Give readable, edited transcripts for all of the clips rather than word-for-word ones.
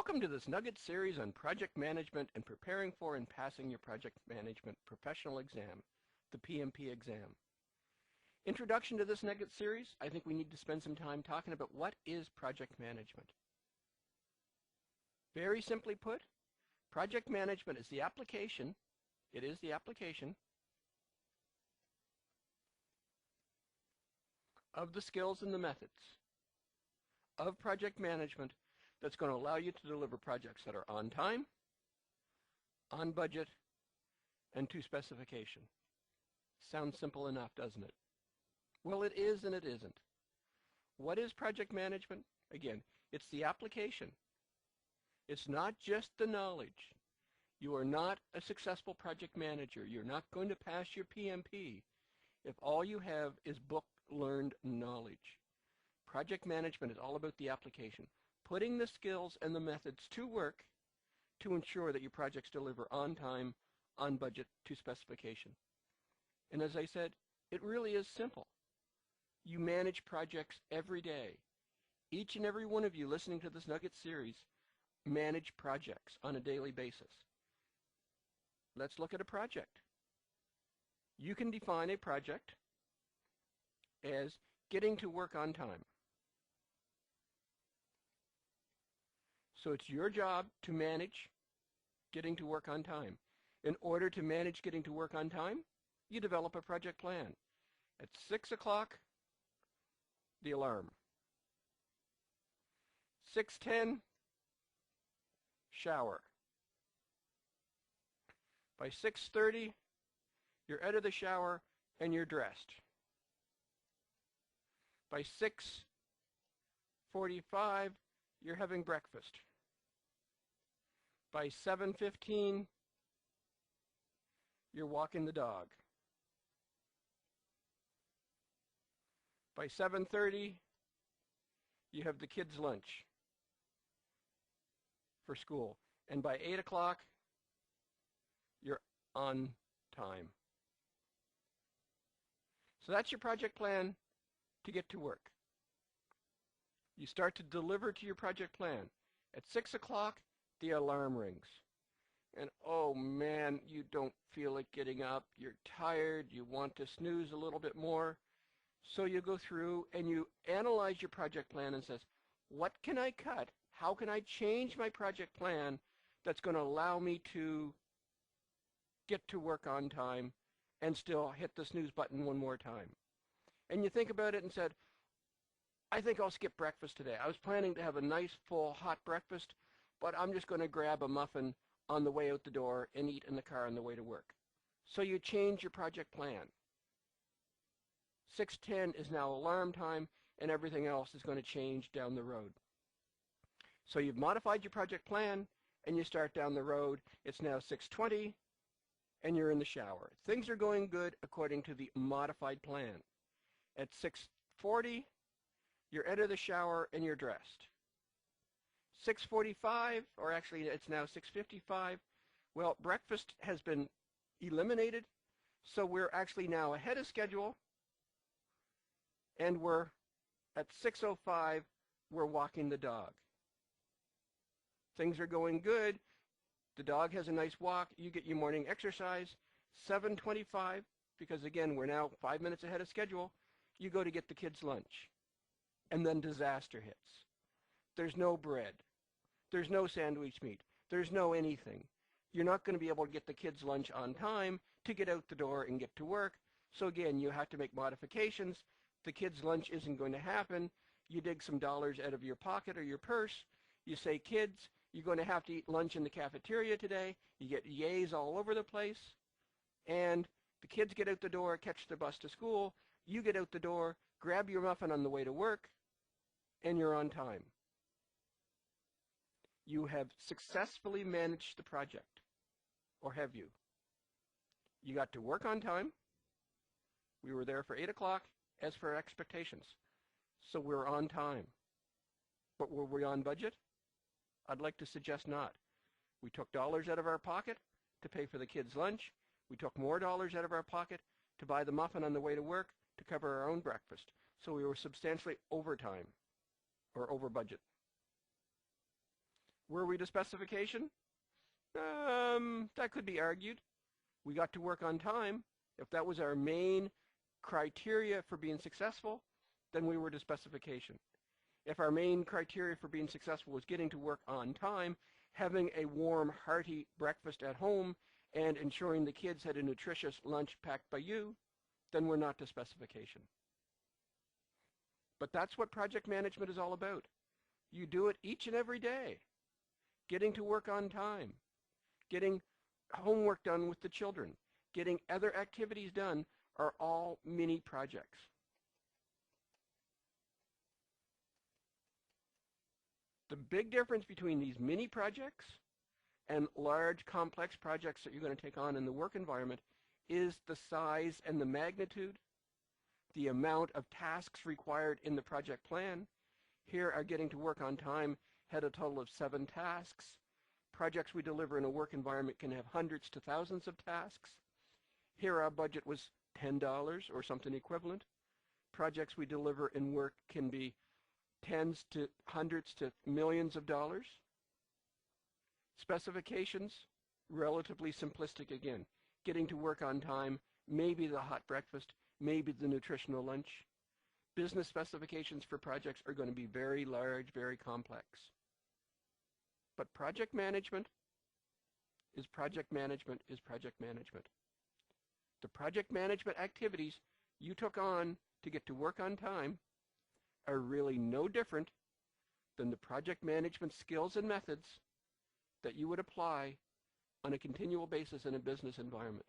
Welcome to this Nugget series on project management and preparing for and passing your project management professional exam, the PMP exam. Introduction to this Nugget series, I think we need to spend some time talking about what is project management. Very simply put, project management is the application, of the skills and the methods of project management that's going to allow you to deliver projects that are on time, on budget, and to specification. Sounds simple enough, doesn't it? Well, it is and it isn't. What is project management? Again, it's the application. It's not just the knowledge. You are not a successful project manager. You're not going to pass your PMP if all you have is book-learned knowledge. Project management is all about the application, putting the skills and the methods to work to ensure that your projects deliver on time, on budget, to specification. And as I said, it really is simple. You manage projects every day. Each and every one of you listening to this Nugget series manage projects on a daily basis. Let's look at a project. You can define a project as getting to work on time. So it's your job to manage getting to work on time. In order to manage getting to work on time, you develop a project plan. At 6 o'clock, the alarm. 6:10, shower. By 6:30, you're out of the shower and you're dressed. By 6:45, you're having breakfast. By 7:15, you're walking the dog. By 7:30, you have the kids' lunch for school. And by 8 o'clock, you're on time. So that's your project plan to get to work. You start to deliver to your project plan. At 6 o'clock, the alarm rings. And oh man, you don't feel like getting up. You're tired. You want to snooze a little bit more. So you go through and you analyze your project plan and says, what can I cut? How can I change my project plan that's going to allow me to get to work on time and still hit the snooze button one more time? And you think about it and said, I think I'll skip breakfast today. I was planning to have a nice full hot breakfast, but I'm just going to grab a muffin on the way out the door and eat in the car on the way to work. So you change your project plan. 6:10 is now alarm time, and everything else is going to change down the road. So you've modified your project plan, and you start down the road. It's now 6:20, and you're in the shower. Things are going good according to the modified plan. At 6:40, you're out of the shower and you're dressed. 6:45, or actually it's now 6:55, well, breakfast has been eliminated, so we're actually now ahead of schedule, and we're at 6:05, we're walking the dog. Things are going good. The dog has a nice walk. You get your morning exercise. 7:25, because again, we're now 5 minutes ahead of schedule, you go to get the kids' lunch. And then disaster hits. There's no bread. There's no sandwich meat. There's no anything. You're not going to be able to get the kids' lunch on time to get out the door and get to work. So again, you have to make modifications. The kids' lunch isn't going to happen. You dig some dollars out of your pocket or your purse. You say, kids, you're going to have to eat lunch in the cafeteria today. You get yays all over the place. And the kids get out the door, catch the bus to school. You get out the door, grab your muffin on the way to work, and you're on time. You have successfully managed the project, or have you? You got to work on time. We were there for 8 o'clock as for expectations. So we're on time. But were we on budget? I'd like to suggest not. We took dollars out of our pocket to pay for the kids' lunch. We took more dollars out of our pocket to buy the muffin on the way to work to cover our own breakfast. So we were substantially over time or over budget. Were we to specification? That could be argued. We got to work on time. If that was our main criteria for being successful, then we were to specification. If our main criteria for being successful was getting to work on time, having a warm, hearty breakfast at home, and ensuring the kids had a nutritious lunch packed by you, then we're not to specification. But that's what project management is all about. You do it each and every day. Getting to work on time, getting homework done with the children, getting other activities done are all mini projects. The big difference between these mini projects and large complex projects that you're going to take on in the work environment is the size and the magnitude, the amount of tasks required in the project plan. Here, our getting to work on time had a total of 7 tasks. Projects we deliver in a work environment can have hundreds to thousands of tasks. Here, our budget was $10 or something equivalent. Projects we deliver in work can be tens to hundreds to millions of dollars. Specifications, relatively simplistic again. Getting to work on time, maybe the hot breakfast, maybe the nutritional lunch. Business specifications for projects are going to be very large, very complex. But project management is project management is project management. The project management activities you took on to get to work on time are really no different than the project management skills and methods that you would apply on a continual basis in a business environment.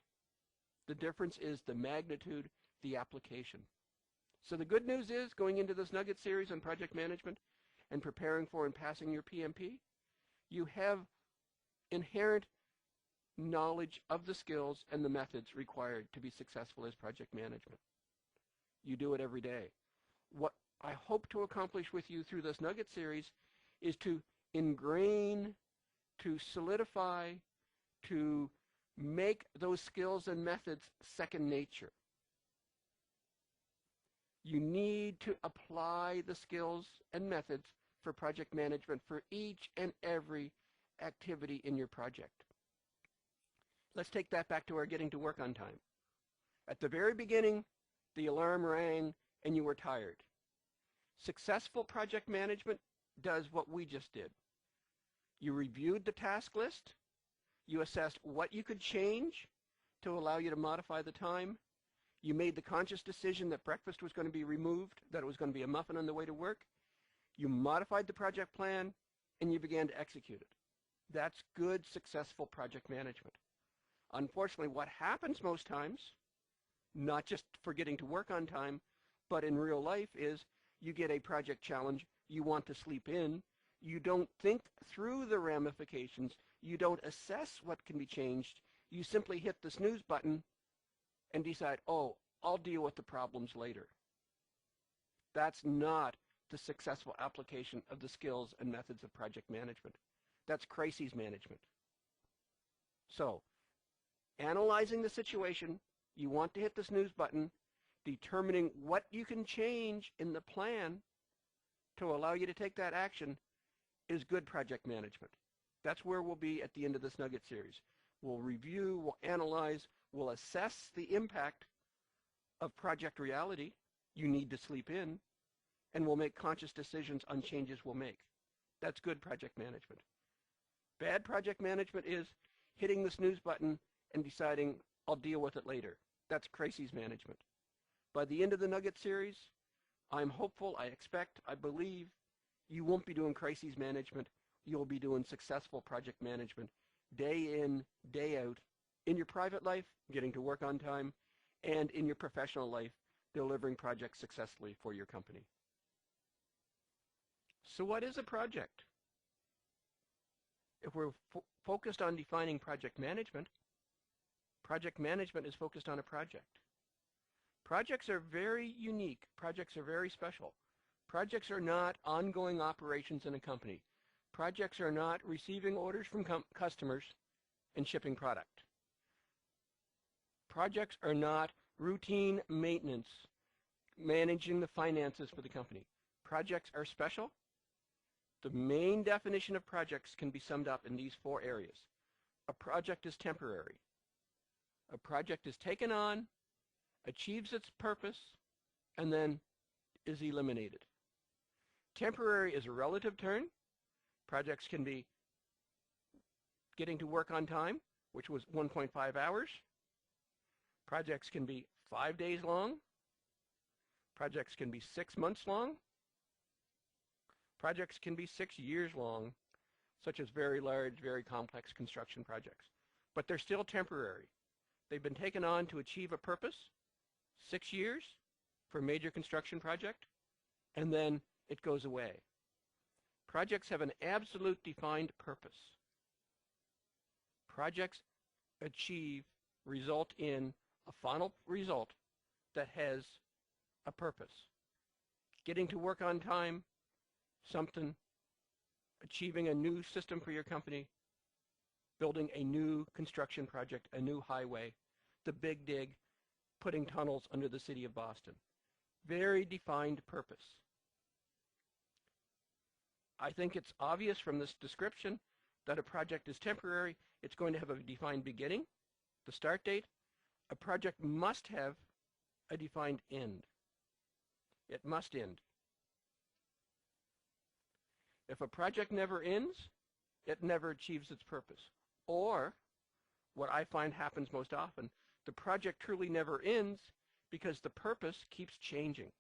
The difference is the magnitude, the application. So the good news is, going into this Nugget series on project management and preparing for and passing your PMP, you have inherent knowledge of the skills and the methods required to be successful as project management. You do it every day. What I hope to accomplish with you through this Nugget series is to ingrain, to solidify, to make those skills and methods second nature. You need to apply the skills and methods for project management for each and every activity in your project. Let's take that back to our getting to work on time. At the very beginning, the alarm rang and you were tired. Successful project management does what we just did. You reviewed the task list. You assessed what you could change to allow you to modify the time. You made the conscious decision that breakfast was going to be removed, that it was going to be a muffin on the way to work. You modified the project plan, and you began to execute it. That's good, successful project management. Unfortunately, what happens most times, not just for getting to work on time, but in real life, is you get a project challenge, you want to sleep in, you don't think through the ramifications, you don't assess what can be changed, you simply hit the snooze button and decide, oh, I'll deal with the problems later. That's not the successful application of the skills and methods of project management. That's crises management. So, analyzing the situation, you want to hit the snooze button, determining what you can change in the plan to allow you to take that action is good project management. That's where we'll be at the end of this Nugget series. We'll review, we'll analyze, we'll assess the impact of project reality. You need to sleep in, and we'll make conscious decisions on changes we'll make. That's good project management. Bad project management is hitting the snooze button and deciding, I'll deal with it later. That's crises management. By the end of the Nugget series, I'm hopeful, I expect, I believe, you won't be doing crises management. You'll be doing successful project management day in, day out, in your private life, getting to work on time, and in your professional life, delivering projects successfully for your company. So what is a project? If we're focused on defining project management is focused on a project. Projects are very unique. Projects are very special. Projects are not ongoing operations in a company. Projects are not receiving orders from customers and shipping product. Projects are not routine maintenance, managing the finances for the company. Projects are special. The main definition of projects can be summed up in these 4 areas. A project is temporary. A project is taken on, achieves its purpose, and then is eliminated. Temporary is a relative term. Projects can be getting to work on time, which was 1.5 hours. Projects can be 5 days long. Projects can be 6 months long. Projects can be 6 years long, such as very large, very complex construction projects. But they're still temporary. They've been taken on to achieve a purpose, 6 years for a major construction project, and then it goes away. Projects have an absolute defined purpose. Projects result in a final result that has a purpose. Getting to work on time, something, achieving a new system for your company, building a new construction project, a new highway, the big dig, putting tunnels under the city of Boston. Very defined purpose. I think it's obvious from this description that a project is temporary. It's going to have a defined beginning, the start date. A project must have a defined end. It must end. If a project never ends, it never achieves its purpose. Or, what I find happens most often, the project truly never ends because the purpose keeps changing.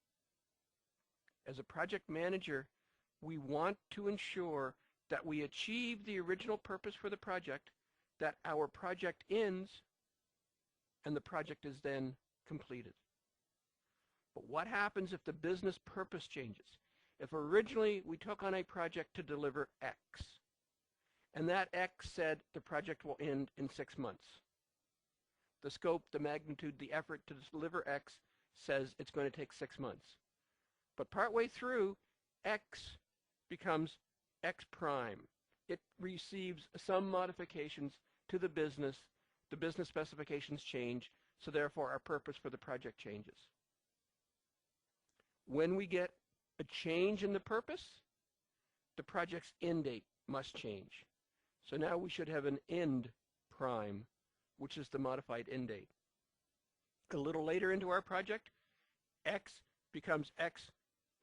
As a project manager, we want to ensure that we achieve the original purpose for the project, that our project ends, and the project is then completed. But what happens if the business purpose changes? If originally we took on a project to deliver X, and that X said the project will end in 6 months. The scope, the magnitude, the effort to deliver X says it's going to take 6 months. But partway through, X becomes X prime. It receives some modifications to the business specifications change, so therefore our purpose for the project changes. When we get a change in the purpose, the project's end date must change. So now we should have an end prime, which is the modified end date. A little later into our project, X becomes X,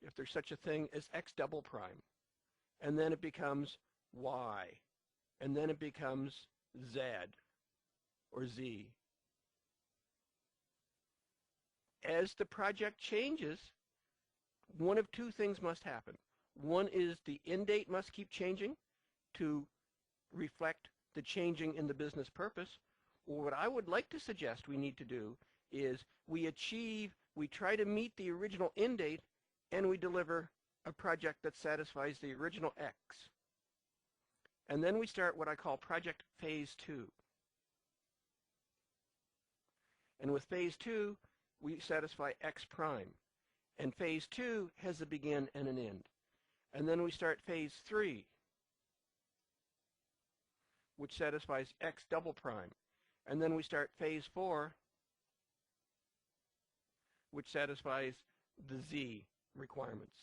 if there's such a thing as X double prime. And then it becomes Y. And then it becomes Z or Z. As the project changes, one of 2 things must happen. One is the end date must keep changing to reflect the changing in the business purpose. Or what I would like to suggest we need to do is we try to meet the original end date, and we deliver a project that satisfies the original X. And then we start what I call project phase 2. And with phase 2, we satisfy X prime. And phase 2 has a begin and an end. And then we start phase 3, which satisfies X double prime. And then we start phase 4, which satisfies the Z requirements.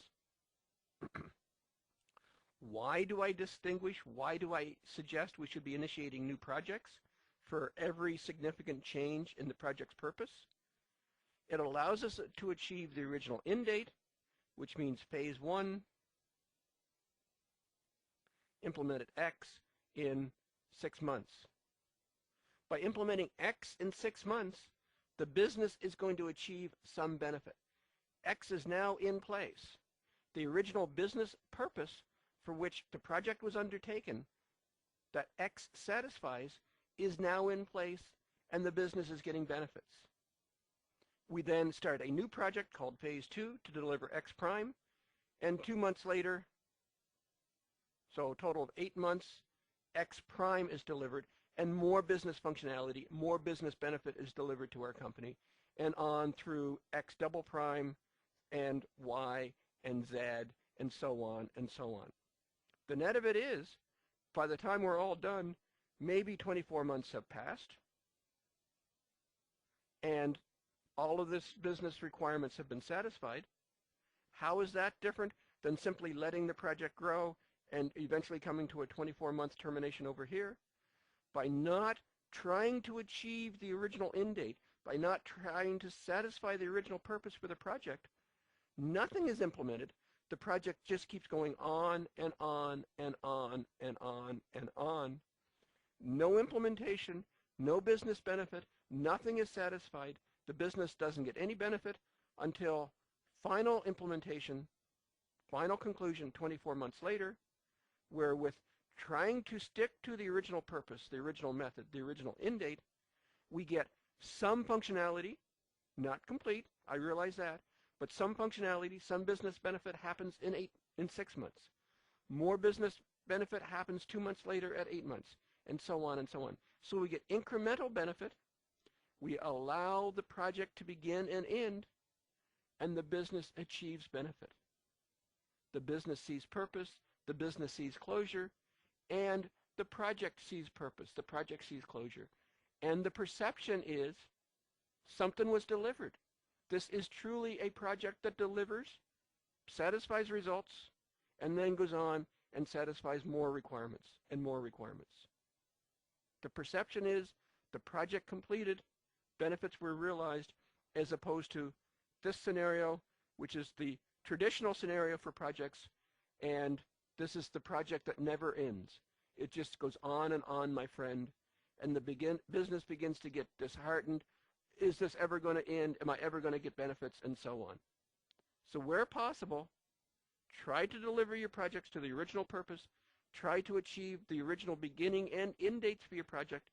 Why do I distinguish? Why do I suggest we should be initiating new projects for every significant change in the project's purpose? It allows us to achieve the original end date, which means phase 1 implemented X in 6 months. By implementing X in 6 months, the business is going to achieve some benefit. X is now in place. The original business purpose for which the project was undertaken, that X satisfies, is now in place, and the business is getting benefits. We then start a new project called phase 2 to deliver X prime, and 2 months later, so a total of 8 months, X prime is delivered, and more business functionality, more business benefit is delivered to our company, and on through X double prime and Y and Z and so on and so on. The net of it is, by the time we're all done, maybe 24 months have passed, and all of this business requirements have been satisfied. How is that different than simply letting the project grow and eventually coming to a 24-month termination over here, by not trying to achieve the original end date, by not trying to satisfy the original purpose for the project, nothing is implemented. The project just keeps going on and on and on and on and on. No implementation, no business benefit, nothing is satisfied. The business doesn't get any benefit until final implementation, final conclusion 24 months later, where with trying to stick to the original purpose, the original method, the original end date, we get some functionality, not complete, I realize that, but some functionality, some business benefit happens in 6 months. More business benefit happens 2 months later at 8 months, and so on and so on. So we get incremental benefit, we allow the project to begin and end, and the business achieves benefit. The business sees purpose, the business sees closure, and the project sees purpose, the project sees closure. And the perception is something was delivered. This is truly a project that delivers, satisfies results, and then goes on and satisfies more requirements and more requirements. The perception is the project completed, benefits were realized, as opposed to this scenario, which is the traditional scenario for projects, and this is the project that never ends. It just goes on and on, my friend, and the business begins to get disheartened. Is this ever going to end? Am I ever going to get benefits? And so on. So where possible, try to deliver your projects to the original purpose. Try to achieve the original beginning and end dates for your project,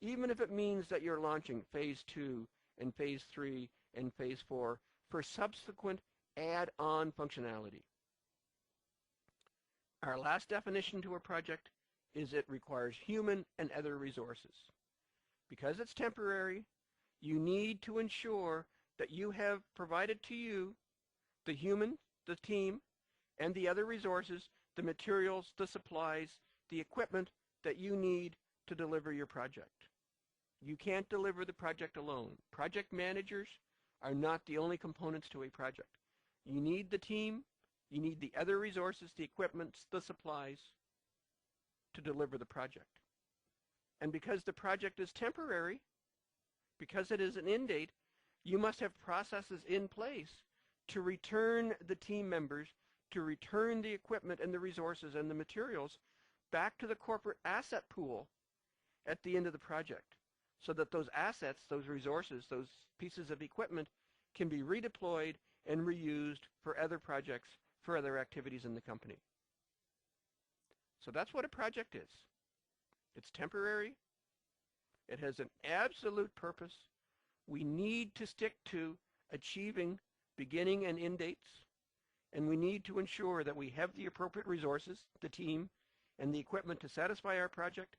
even if it means that you're launching phase 2 and phase 3 and phase 4 for subsequent add-on functionality. Our last definition to a project is it requires human and other resources. Because it's temporary, you need to ensure that you have provided to you the human, the team, and the other resources, the materials, the supplies, the equipment that you need to deliver your project. You can't deliver the project alone. Project managers are not the only components to a project. You need the team, you need the other resources, the equipment, the supplies to deliver the project. And because the project is temporary, because it is an end date, you must have processes in place to return the team members, to return the equipment and the resources and the materials back to the corporate asset pool at the end of the project, so that those assets, those resources, those pieces of equipment can be redeployed and reused for other projects, for other activities in the company. So that's what a project is. It's temporary. It has an absolute purpose. We need to stick to achieving beginning and end dates, and we need to ensure that we have the appropriate resources, the team, and the equipment to satisfy our project,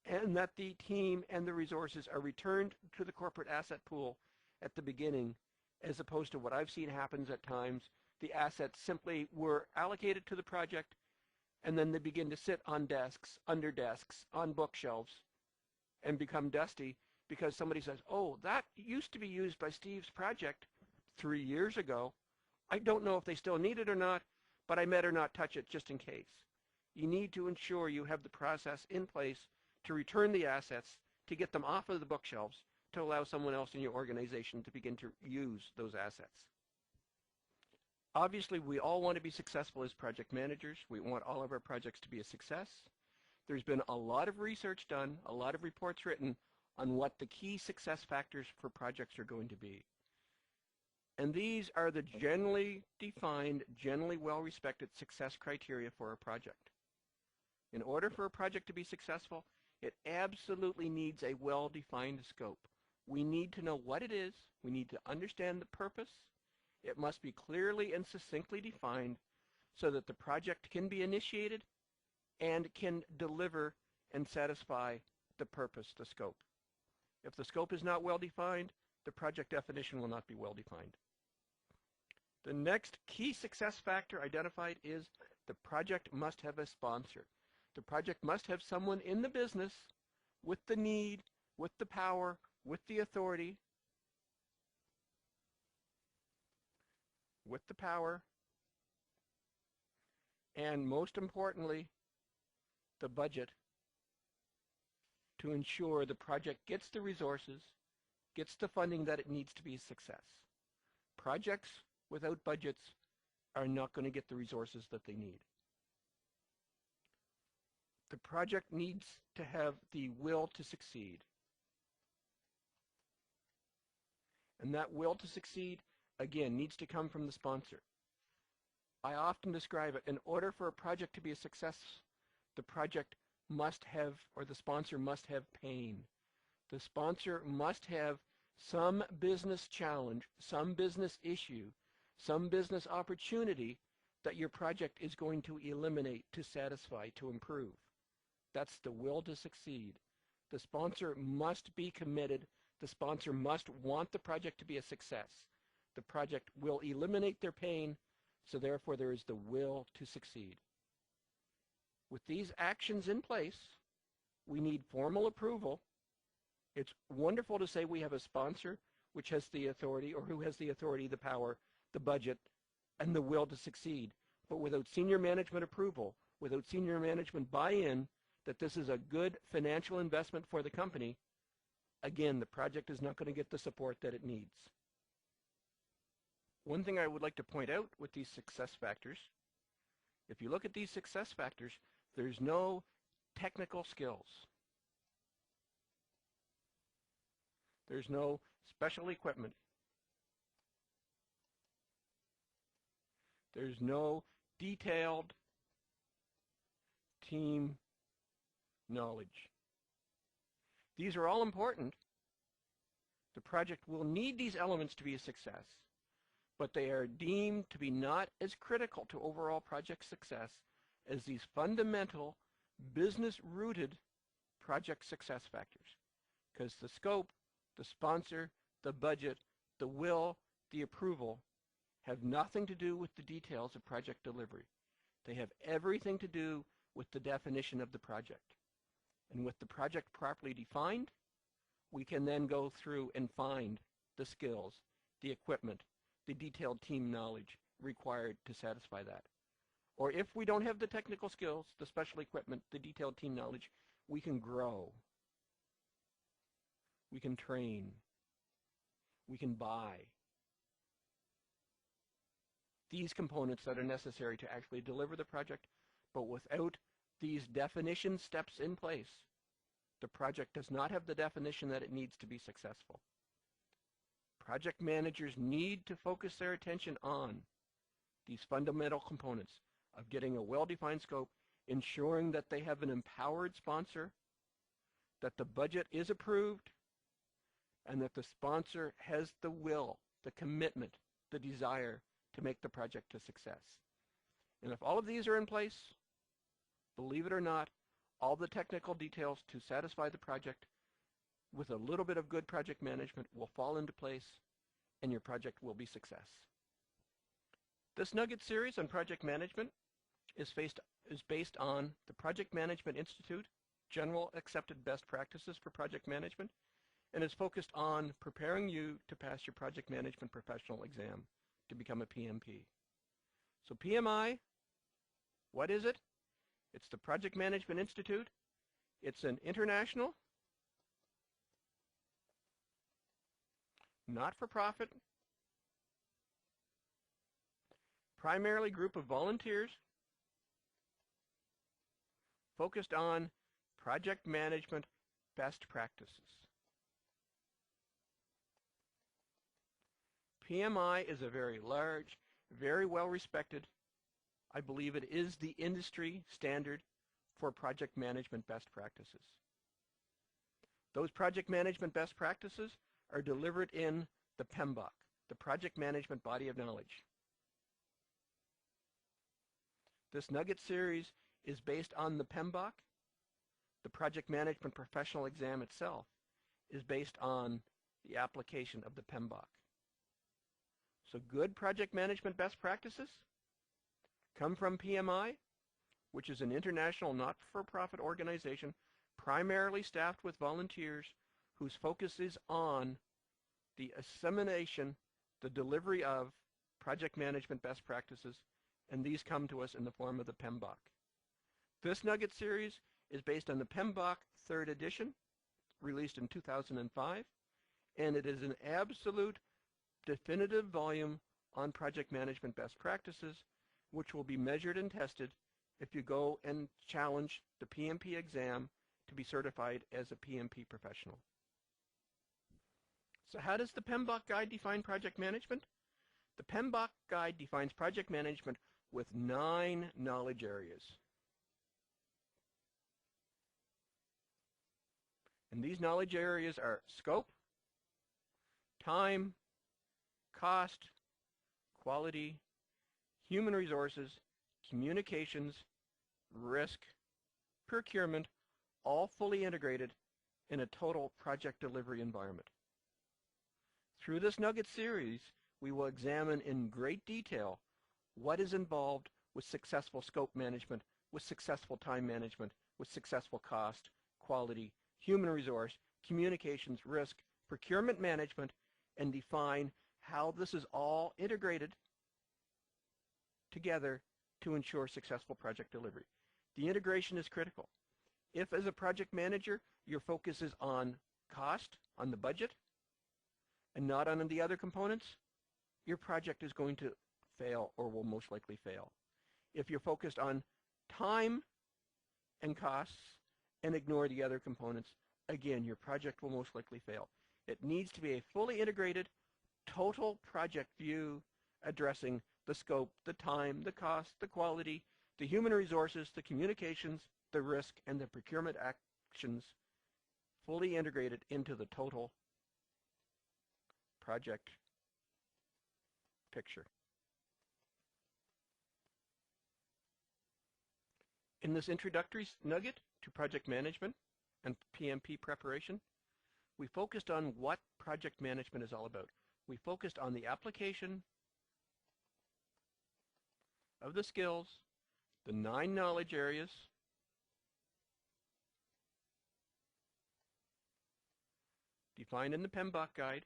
and that the team and the resources are returned to the corporate asset pool at the beginning, as opposed to what I've seen happens at times. The assets simply were allocated to the project, and then they begin to sit on desks, under desks, on bookshelves, and become dusty because somebody says, oh, that used to be used by Steve's project 3 years ago. I don't know if they still need it or not, but I better not touch it just in case. You need to ensure you have the process in place to return the assets, to get them off of the bookshelves, to allow someone else in your organization to begin to use those assets. Obviously, we all want to be successful as project managers. We want all of our projects to be a success. There's been a lot of research done, a lot of reports written on what the key success factors for projects are going to be. And these are the generally defined, generally well-respected success criteria for a project. In order for a project to be successful, it absolutely needs a well-defined scope. We need to know what it is. We need to understand the purpose. It must be clearly and succinctly defined so that the project can be initiated and can deliver and satisfy the purpose, the scope. If the scope is not well defined, the project definition will not be well defined. The next key success factor identified is the project must have a sponsor. The project must have someone in the business with the need, with the power, with the authority, and most importantly, the budget to ensure the project gets the resources, gets the funding that it needs to be a success. Projects without budgets are not going to get the resources that they need. The project needs to have the will to succeed. And that will to succeed, again, needs to come from the sponsor. I often describe it, in order for a project to be a success, the project must have, or the sponsor must have pain. The sponsor must have some business challenge, some business issue, some business opportunity that your project is going to eliminate, to satisfy, to improve. That's the will to succeed. The sponsor must be committed. The sponsor must want the project to be a success. The project will eliminate their pain, so therefore there is the will to succeed. With these actions in place, we need formal approval. It's wonderful to say we have a sponsor which has the authority, or who has the authority, the power, the budget, and the will to succeed. But without senior management approval, without senior management buy-in that this is a good financial investment for the company, again, the project is not going to get the support that it needs. One thing I would like to point out with these success factors, if you look at these success factors, there's no technical skills. There's no special equipment. There's no detailed team knowledge. These are all important. The project will need these elements to be a success, but they are deemed to be not as critical to overall project success as these fundamental, business-rooted project success factors. Because the scope, the sponsor, the budget, the will, the approval have nothing to do with the details of project delivery. They have everything to do with the definition of the project. And with the project properly defined, we can then go through and find the skills, the equipment, the detailed team knowledge required to satisfy that. Or if we don't have the technical skills, the special equipment, the detailed team knowledge, we can grow. We can train. We can buy. These components that are necessary to actually deliver the project, but without these definition steps in place, the project does not have the definition that it needs to be successful. Project managers need to focus their attention on these fundamental components of getting a well-defined scope, ensuring that they have an empowered sponsor, that the budget is approved, and that the sponsor has the will, the commitment, the desire to make the project a success. And if all of these are in place, believe it or not, all the technical details to satisfy the project with a little bit of good project management will fall into place, and your project will be success. This Nugget series on project management is based on the Project Management Institute, General Accepted Best Practices for Project Management, and is focused on preparing you to pass your project management professional exam to become a PMP. So PMI, what is it? It's the Project Management Institute. It's an international, not-for-profit, primarily group of volunteers focused on project management best practices. PMI is a very large, very well-respected, I believe it is the industry standard for project management best practices. Those project management best practices are delivered in the PMBOK, the Project Management Body of Knowledge. This Nugget series is based on the PMBOK. The Project Management Professional Exam itself is based on the application of the PMBOK. So good project management best practices come from PMI, which is an international not-for-profit organization primarily staffed with volunteers whose focus is on the dissemination, the delivery of project management best practices, and these come to us in the form of the PMBOK. This Nugget series is based on the PMBOK 3rd edition, released in 2005, and it is an absolute definitive volume on project management best practices, which will be measured and tested if you go and challenge the PMP exam to be certified as a PMP professional. So how does the PMBOK guide define project management? The PMBOK guide defines project management with 9 knowledge areas. And these knowledge areas are scope, time, cost, quality, human resources, communications, risk, procurement, all fully integrated in a total project delivery environment. Through this Nugget series, we will examine in great detail what is involved with successful scope management, with successful time management, with successful cost, quality, human resource, communications, risk, procurement management, and define how this is all integrated together to ensure successful project delivery. The integration is critical. If, as a project manager, your focus is on cost, on the budget, and not on the other components, your project is going to fail or will most likely fail. If you're focused on time and costs and ignore the other components, again, your project will most likely fail. It needs to be a fully integrated, total project view addressing the scope, the time, the cost, the quality, the human resources, the communications, the risk, and the procurement actions fully integrated into the total project picture. In this introductory nugget to project management and PMP preparation, we focused on what project management is all about. We focused on the application of the skills, the 9 knowledge areas, defined in the PMBOK guide,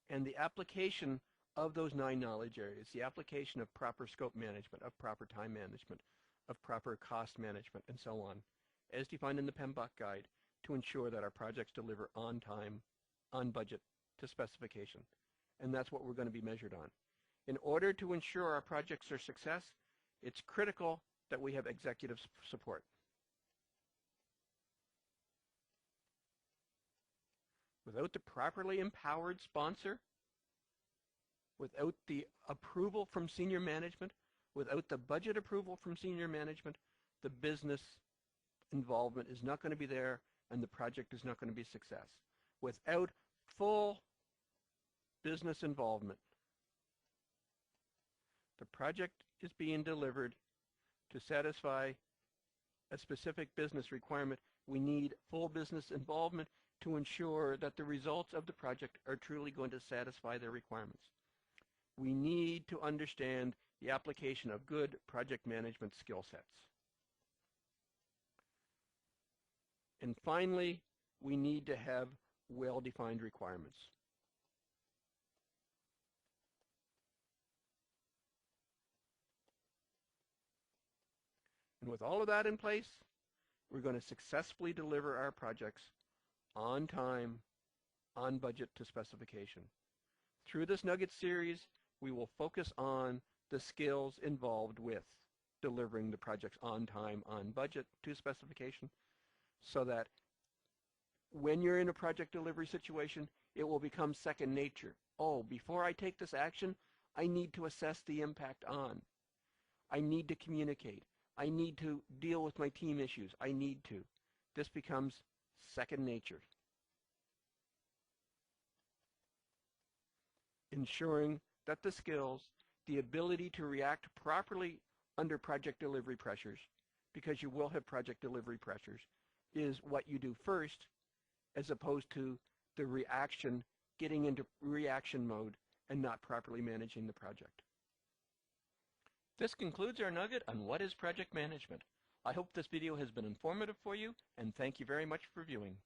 and the application of those 9 knowledge areas, the application of proper scope management, of proper time management, of proper cost management, and so on, as defined in the PMBOK guide, to ensure that our projects deliver on time, on budget, to specification. And that's what we're going to be measured on. In order to ensure our projects are success, it's critical that we have executive support. Without the properly empowered sponsor, without the approval from senior management, without the budget approval from senior management, the business involvement is not going to be there and the project is not going to be a success. Without full business involvement, the project is being delivered to satisfy a specific business requirement. We need full business involvement to ensure that the results of the project are truly going to satisfy their requirements. We need to understand the application of good project management skill sets. And finally, we need to have well-defined requirements. And with all of that in place, we're going to successfully deliver our projects on time, on budget to specification. Through this Nugget series, we will focus on the skills involved with delivering the projects on time, on budget to specification, so that when you're in a project delivery situation, it will become second nature. Oh, before I take this action, I need to assess the impact on. I need to communicate. I need to deal with my team issues. I need to. This becomes second nature. Ensuring that the skills, the ability to react properly under project delivery pressures, because you will have project delivery pressures, is what you do first, as opposed to the reaction, getting into reaction mode and not properly managing the project. This concludes our nugget on what is project management. I hope this video has been informative for you, and thank you very much for viewing.